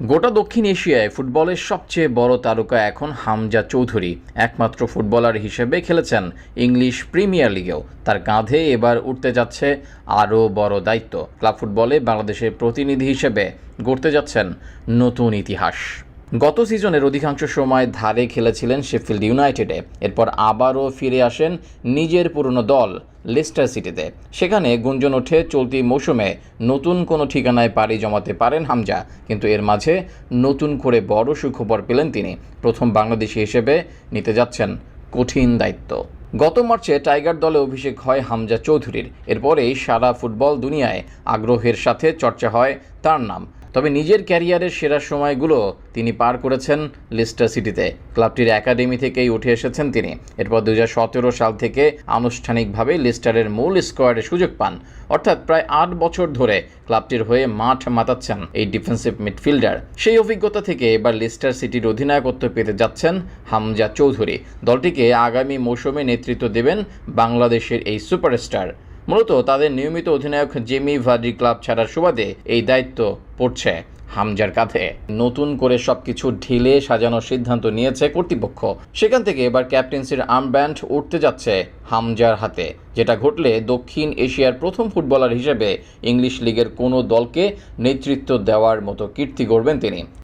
গোটা দক্ষিণ এশিয়ায় ফুটবলের সবচেয়ে বড় তারকা এখন হামজা চৌধুরী। একমাত্র ফুটবলার হিসেবে খেলেছেন ইংলিশ প্রিমিয়ার লিগেও। তার কাঁধে এবার উঠতে যাচ্ছে আরও বড় দায়িত্ব। ক্লাব ফুটবলে বাংলাদেশের প্রতিনিধি হিসেবে গড়তে যাচ্ছেন নতুন ইতিহাস। গত সিজনের অধিকাংশ সময় ধারে খেলেছিলেন শেফিল্ড ইউনাইটেডে, এরপর আবারও ফিরে আসেন নিজের পুরনো দল লেস্টার সিটিতে। সেখানে গুঞ্জন ওঠে চলতি মৌসুমে নতুন কোনো ঠিকানায় পাড়ি জমাতে পারেন হামজা, কিন্তু এর মাঝে নতুন করে বড় সুখবর পেলেন তিনি। প্রথম বাংলাদেশি হিসেবে নিতে যাচ্ছেন কঠিন দায়িত্ব। গত মার্চে টাইগার দলে অভিষেক হয় হামজা চৌধুরীর। এরপরেই সারা ফুটবল দুনিয়ায় আগ্রহের সাথে চর্চা হয় তার নাম। তবে নিজের ক্যারিয়ারের সেরা সময়গুলো তিনি পার করেছেন লেস্টার সিটিতে। ক্লাবটির একাডেমি থেকেই উঠে এসেছেন তিনি। এরপর 2017 সাল থেকে আনুষ্ঠানিকভাবে লেস্টারের মূল স্কোয়াডে সুযোগ পান। অর্থাৎ প্রায় 8 বছর ধরে ক্লাবটির হয়ে মাঠ মাতাচ্ছেন এই ডিফেন্সিভ মিডফিল্ডার। সেই অভিজ্ঞতা থেকে এবার লেস্টার সিটির অধিনায়কত্ব পেতে যাচ্ছেন হামজা চৌধুরী। দলটিকে আগামী মৌসুমে নেতৃত্ব দেবেন বাংলাদেশের এই সুপারস্টার। মূলত তাদের নিয়মিত অধিনায়ক জেমি ভার্ডি ক্লাব ছাড়ার সুবাদে এই দায়িত্ব পড়ছে হামজার কাঁধে। নতুন করে সবকিছু ঢিলে সাজানোর সিদ্ধান্ত নিয়েছে কর্তৃপক্ষ। সেখান থেকে এবার ক্যাপ্টেন্সির আর্মব্যান্ড উঠতে যাচ্ছে হামজার হাতে, যেটা ঘটলে দক্ষিণ এশিয়ার প্রথম ফুটবলার হিসেবে ইংলিশ লিগের কোনো দলকে নেতৃত্ব দেওয়ার মতো কীর্তি গড়বেন তিনি।